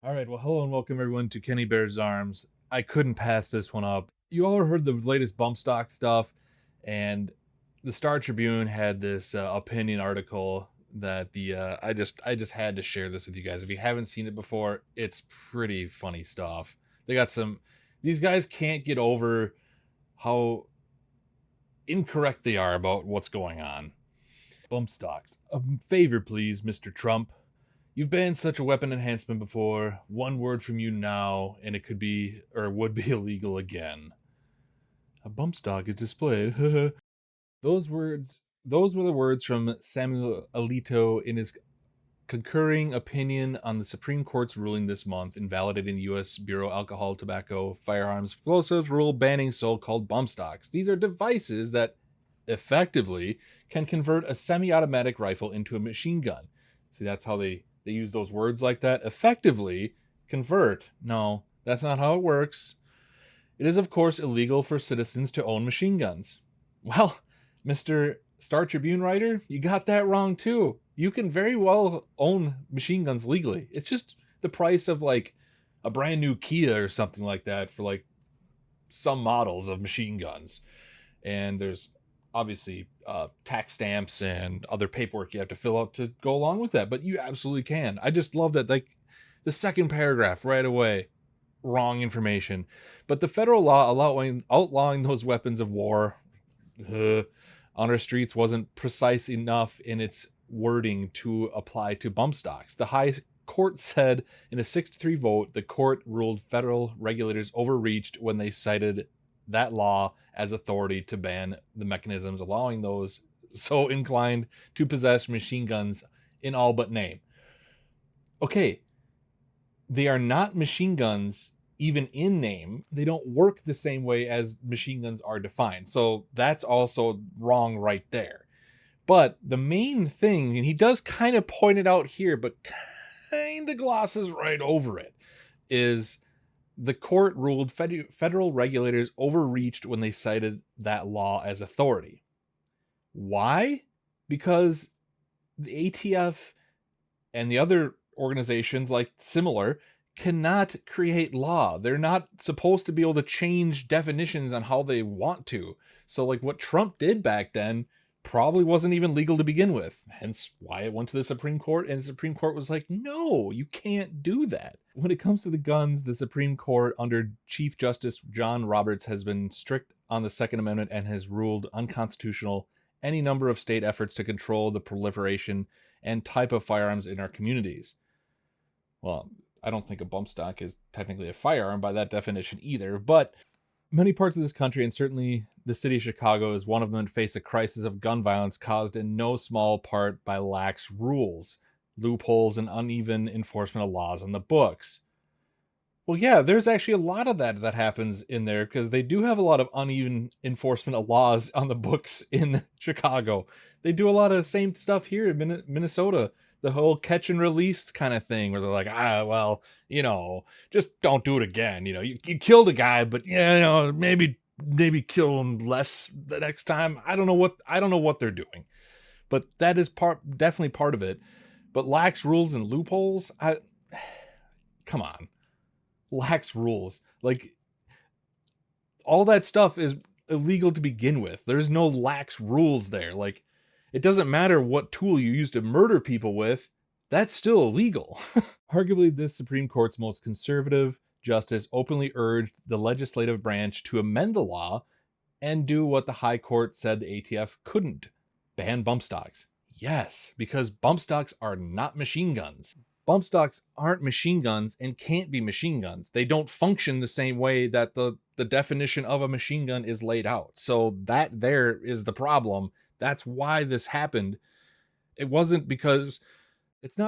All right, well, hello and welcome everyone to Kenny Bear's Arms. I couldn't pass this one up. You all heard the latest bump stock stuff, and the Star Tribune had this opinion article that I just had to share this with you guys. If you haven't seen it before, it's pretty funny stuff. They got some. These guys can't get over how incorrect they are about what's going on. Bump stocks. A favor, please, Mr. Trump. You've banned such a weapon enhancement before. One word from you now, and it could be, or would be illegal again. A bump stock is displayed. those were the words from Samuel Alito in his concurring opinion on the Supreme Court's ruling this month, invalidating the U.S. Bureau of Alcohol, Tobacco, Firearms, Explosives rule banning so-called bump stocks. These are devices that effectively can convert a semi-automatic rifle into a machine gun. See, that's how they use those words like that. Effectively convert. No, that's not how it works. It is, of course, illegal for citizens to own machine guns. Well, Mr. Star Tribune writer, you got that wrong too. You can very well own machine guns legally. It's just the price of like a brand new Kia or something like that for like some models of machine guns. And there's obviously tax stamps and other paperwork you have to fill out to go along with that, but you absolutely can. I just love that, like, the second paragraph right away, wrong information. But the federal law outlawing those weapons of war on our streets wasn't precise enough in its wording to apply to bump stocks. The high court said in a 6-3 vote, the court ruled federal regulators overreached when they cited that law as authority to ban the mechanisms allowing those so inclined to possess machine guns in all but name. Okay, they are not machine guns even in name. They don't work the same way as machine guns are defined. So that's also wrong right there. But the main thing, and he does kind of point it out here, but kind of glosses right over it, is the court ruled federal regulators overreached when they cited that law as authority. Why? Because the ATF and the other organizations like similar cannot create law. They're not supposed to be able to change definitions on how they want to. So like what Trump did back then probably wasn't even legal to begin with. Hence why it went to the Supreme Court, and the Supreme Court was like, no, you can't do that. When it comes to the guns, the Supreme Court under Chief Justice John Roberts has been strict on the Second Amendment and has ruled unconstitutional any number of state efforts to control the proliferation and type of firearms in our communities. Well, I don't think a bump stock is technically a firearm by that definition either, but many parts of this country, and certainly the city of Chicago is one of them, face a crisis of gun violence caused in no small part by lax rules, loopholes, and uneven enforcement of laws on the books. Well, yeah, there's actually a lot of that happens in there because they do have a lot of uneven enforcement of laws on the books in Chicago. They do a lot of the same stuff here in Minnesota. The whole catch and release kind of thing where they're like, well, just don't do it again. You killed a guy, but maybe kill him less the next time. I don't know what they're doing, but that is definitely part of it. But lax rules and loopholes, come on. Lax rules. Like, all that stuff is illegal to begin with. There's no lax rules there. Like, it doesn't matter what tool you use to murder people with, that's still illegal. Arguably, this Supreme Court's most conservative justice openly urged the legislative branch to amend the law and do what the High Court said the ATF couldn't: ban bump stocks. Yes, because bump stocks are not machine guns. Bump stocks aren't machine guns and can't be machine guns. They don't function the same way that the definition of a machine gun is laid out. So that there is the problem. That's why this happened. It's not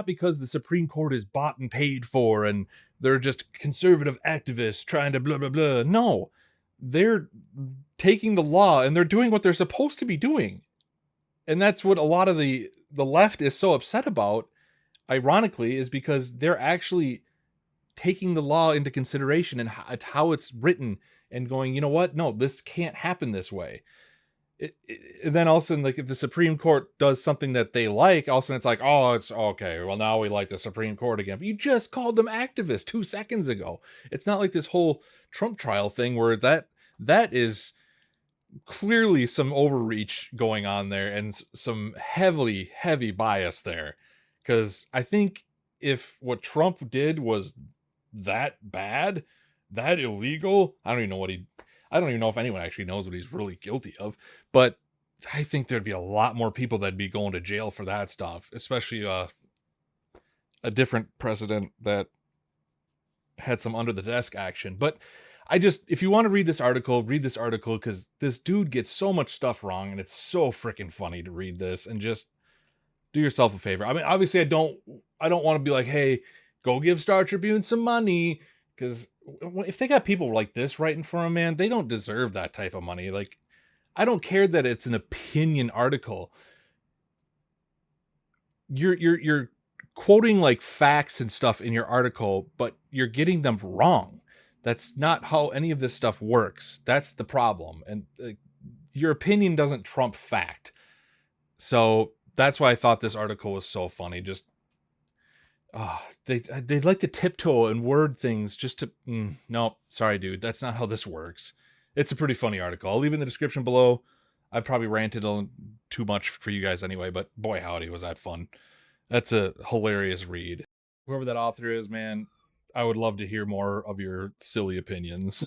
because the Supreme Court is bought and paid for and they're just conservative activists trying to blah, blah, blah. No, they're taking the law and they're doing what they're supposed to be doing. And that's what a lot of the left is so upset about, ironically, is because they're actually taking the law into consideration and how it's written and going, you know what? No, this can't happen this way. then all of a sudden, like if the Supreme Court does something that they like, all of a sudden it's like, oh, it's okay. Well, now we like the Supreme Court again. But you just called them activists 2 seconds ago. It's not like this whole Trump trial thing where that is clearly some overreach going on there and some heavy bias there. Because I think if what Trump did was that bad, that illegal, I don't even know if anyone actually knows what he's really guilty of, but I think there'd be a lot more people that'd be going to jail for that stuff, especially a different president that had some under the desk action. But if you want to read this article because this dude gets so much stuff wrong and it's so freaking funny to read this, and just do yourself a favor. I mean, obviously I don't want to be like, hey, go give Star Tribune some money, because if they got people like this writing for them, man, they don't deserve that type of money. Like, I don't care that it's an opinion article. You're quoting like facts and stuff in your article, but you're getting them wrong. That's not how any of this stuff works. That's the problem. And your opinion doesn't trump fact. So that's why I thought this article was so funny. Just they like to tiptoe and word things just to no, sorry dude, that's not how this works. It's a pretty funny article. I'll leave it in the description below. I probably ranted on too much for you guys anyway, but boy howdy was that fun. That's a hilarious read. Whoever that author is, man, I would love to hear more of your silly opinions.